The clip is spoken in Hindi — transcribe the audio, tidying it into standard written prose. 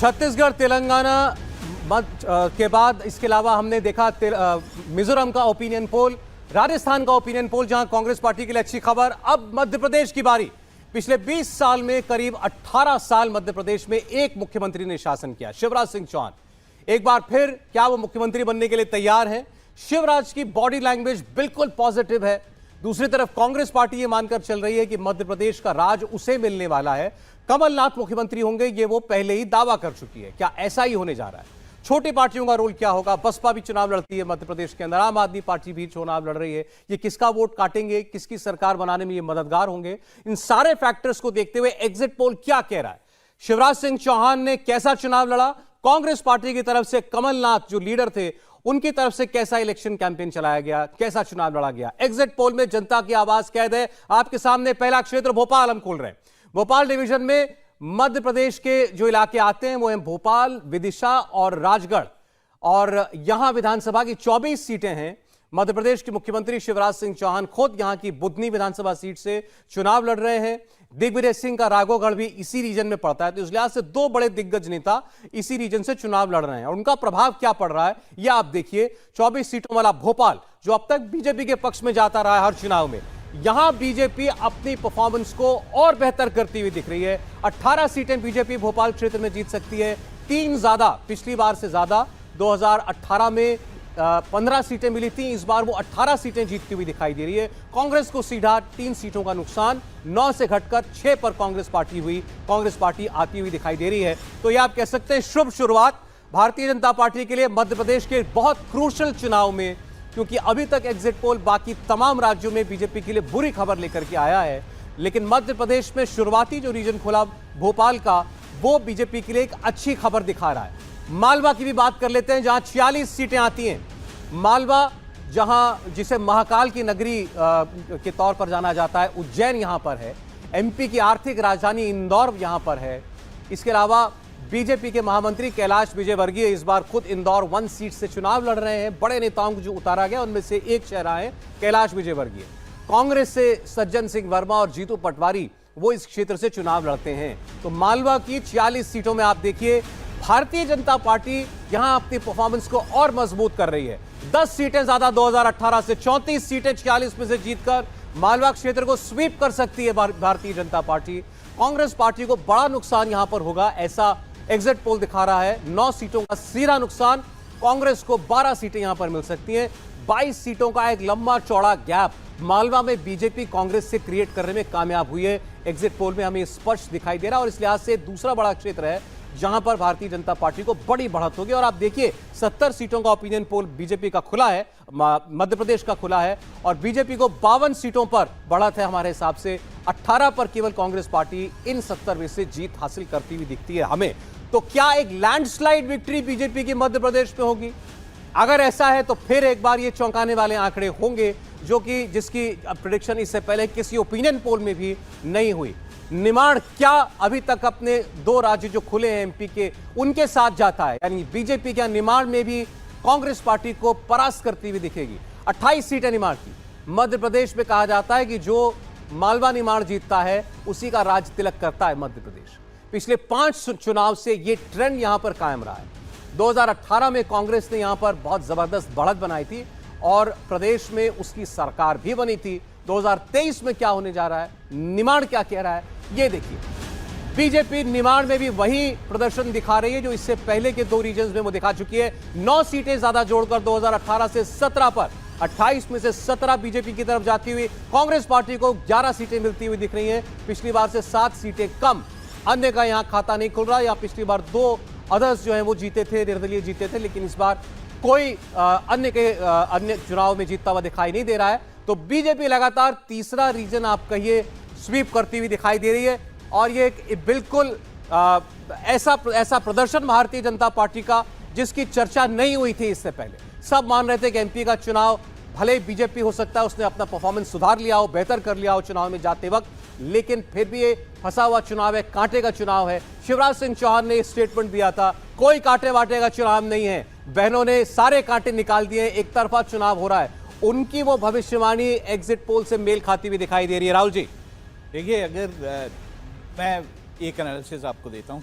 छत्तीसगढ़, तेलंगाना के बाद इसके अलावा हमने देखा मिजोरम का ओपिनियन पोल, राजस्थान का ओपिनियन पोल, जहां कांग्रेस पार्टी के लिए अच्छी खबर। अब मध्य प्रदेश की बारी। पिछले 20 साल में करीब 18 साल मध्य प्रदेश में एक मुख्यमंत्री ने शासन किया, शिवराज सिंह चौहान। एक बार फिर क्या वो मुख्यमंत्री बनने के लिए तैयार है? शिवराज की बॉडी लैंग्वेज बिल्कुल पॉजिटिव है। दूसरी तरफ कांग्रेस पार्टी ये मानकर चल रही है कि मध्य प्रदेश का राज उसे मिलने वाला है, कमलनाथ मुख्यमंत्री होंगे, ये वो पहले ही दावा कर चुकी है। क्या ऐसा ही होने जा रहा है? छोटी पार्टियों का रोल क्या होगा? बसपा भी चुनाव लड़ती है मध्य प्रदेश के अंदर, आम आदमी पार्टी भी चुनाव लड़ रही है। ये किसका वोट काटेंगे, किसकी सरकार बनाने में ये मददगार होंगे? इन सारे फैक्टर्स को देखते हुए एग्जिट पोल क्या कह रहा है? शिवराज सिंह चौहान ने कैसा चुनाव लड़ा? कांग्रेस पार्टी की तरफ से कमलनाथ जो लीडर थे उनकी तरफ से कैसा इलेक्शन कैंपेन चलाया गया, कैसा चुनाव लड़ा गया? एग्जिट पोल में जनता की आवाज कैद है। आपके सामने पहला क्षेत्र भोपाल हम खोल रहे हैं। भोपाल डिवीजन में मध्य प्रदेश के जो इलाके आते हैं वो हैं भोपाल, विदिशा और राजगढ़, और यहां विधानसभा की 24 सीटें हैं। मध्य प्रदेश के मुख्यमंत्री शिवराज सिंह चौहान खुद यहां की बुधनी विधानसभा सीट से चुनाव लड़ रहे हैं। दिग्विजय सिंह का राघोगढ़ भी इसी रीजन में पड़ता है, तो इस लिहाज से दो बड़े दिग्गज नेता इसी रीजन से चुनाव लड़ रहे हैं और उनका प्रभाव क्या पड़ रहा है यह आप देखिए। 24 सीटों वाला भोपाल जो अब तक बीजेपी के पक्ष में जाता रहा है हर चुनाव में, यहां बीजेपी अपनी परफॉर्मेंस को और बेहतर करती हुई दिख रही है। 18 सीटें बीजेपी भोपाल क्षेत्र में जीत सकती है, 3 ज्यादा पिछली बार से ज्यादा। 2018 में 15 सीटें मिली थी, इस बार वो 18 सीटें जीतती हुई दिखाई दे रही है। कांग्रेस को सीधा 3 सीटों का नुकसान, 9 से घटकर 6 पर कांग्रेस पार्टी आती हुई दिखाई दे रही है। तो ये आप कह सकते हैं शुभ शुरुआत भारतीय जनता पार्टी के लिए मध्य प्रदेश के बहुत क्रूशल चुनाव में, क्योंकि अभी तक एग्जिट पोल बाकी तमाम राज्यों में बीजेपी के लिए बुरी खबर लेकर के आया है, लेकिन मध्य प्रदेश में शुरुआती जो रीजन खुला भोपाल का, वो बीजेपी के लिए एक अच्छी खबर दिखा रहा है। मालवा की भी बात कर लेते हैं, जहां 46 सीटें आती हैं। मालवा, जहां जिसे महाकाल की नगरी के तौर पर जाना जाता है, उज्जैन यहां पर है। एमपी की आर्थिक राजधानी इंदौर यहां पर है। इसके अलावा बीजेपी के महामंत्री कैलाश विजयवर्गीय इस बार खुद इंदौर 1 सीट से चुनाव लड़ रहे हैं। बड़े नेताओं को जो उतारा गया उनमें से एक चेहरा है कैलाश विजयवर्गीय। कांग्रेस से सज्जन सिंह वर्मा और जीतू पटवारी वो इस क्षेत्र से चुनाव लड़ते हैं। तो मालवा की 46 सीटों में आप देखिए भारतीय जनता पार्टी यहां अपनी परफॉर्मेंस को और मजबूत कर रही है। 10 सीटें ज्यादा 2018 से, 34 सीटें 46 में से जीतकर मालवा क्षेत्र को स्वीप कर सकती है भारतीय जनता पार्टी। कांग्रेस पार्टी को बड़ा नुकसान यहां पर होगा, ऐसा एग्जिट पोल दिखा रहा है। 9 सीटों का सीधा नुकसान, कांग्रेस को 12 सीटें यहां पर मिल सकती हैं। 22 सीटों का एक लंबा चौड़ा गैप मालवा में बीजेपी कांग्रेस से क्रिएट करने में कामयाब हुई है। एग्जिट पोल में हमें स्पष्ट दिखाई दे रहा है और इस लिहाज से दूसरा बड़ा क्षेत्र है जहां पर भारतीय जनता पार्टी को बड़ी बढ़त होगी। और आप देखिए 70 सीटों का ओपिनियन पोल बीजेपी का खुला है, मध्य प्रदेश का खुला है, और बीजेपी को 52 सीटों पर बढ़त है हमारे हिसाब से। 18 पर केवल कांग्रेस पार्टी इन 70 में से जीत हासिल करती हुई दिखती है हमें। तो क्या एक लैंडस्लाइड विक्ट्री बीजेपी की मध्य प्रदेश में होगी? अगर ऐसा है तो फिर एक बार ये चौंकाने वाले आंकड़े होंगे, जो कि जिसकी प्रेडिक्शन इससे पहले किसी ओपिनियन पोल में भी नहीं हुई। निमाड़ क्या अभी तक अपने 2 राज्य जो खुले हैं एमपी के, उनके साथ जाता है? यानी बीजेपी क्या निमाड़ में भी कांग्रेस पार्टी को परास्त करती हुई दिखेगी? 28 सीटें निमाड़ की। मध्य प्रदेश में कहा जाता है कि जो मालवा निमाड़ जीतता है उसी का राज तिलक करता है मध्य प्रदेश। पिछले 5 चुनाव से ये ट्रेंड यहां पर कायम रहा है। 2018 में कांग्रेस ने यहां पर बहुत जबरदस्त बढ़त बनाई थी और प्रदेश में उसकी सरकार भी बनी थी। 2023 में क्या होने जा रहा है, निमाड़ क्या कह रहा है, ये देखिए। बीजेपी निमाड़ में भी वही प्रदर्शन दिखा रही है जो इससे पहले के 2 रीजन्स में वो दिखा चुकी है। 9 सीटें ज्यादा जोड़कर 2018 से 17 पर, 28 में से 17 बीजेपी की तरफ जाती हुई। कांग्रेस पार्टी को 11 सीटें मिलती हुई दिख रही हैं, पिछली बार से 7 सीटें कम। अन्य का यहां खाता नहीं खुल रहा, या पिछली बार 2 अदर्स जो है वो जीते थे, निर्दलीय जीते थे, लेकिन इस बार कोई अन्य चुनाव में जीतता हुआ दिखाई नहीं दे रहा है। तो बीजेपी लगातार तीसरा रीजन आप कहिए स्वीप करती हुई दिखाई दे रही है, और ये बिल्कुल ऐसा प्रदर्शन भारतीय जनता पार्टी का जिसकी चर्चा नहीं हुई थी इससे पहले। सब मान रहे थे कि एमपी का चुनाव भले बीजेपी हो सकता है उसने अपना परफॉर्मेंस सुधार लिया हो, बेहतर कर लिया हो चुनाव में जाते वक्त, लेकिन फिर भी ये फंसा हुआ चुनाव है, कांटे का चुनाव है। शिवराज सिंह चौहान ने स्टेटमेंट दिया था, कोई कांटे वाटे का चुनाव नहीं है, बहनों ने सारे कांटे निकाल दिए, एक तरफा चुनाव हो रहा है। उनकी वो भविष्यवाणी एग्जिट पोल से मेल खाती हुई दिखाई दे रही है। राहुल जी, देखिए, अगर मैं एक एनालिसिस आपको देता हूं।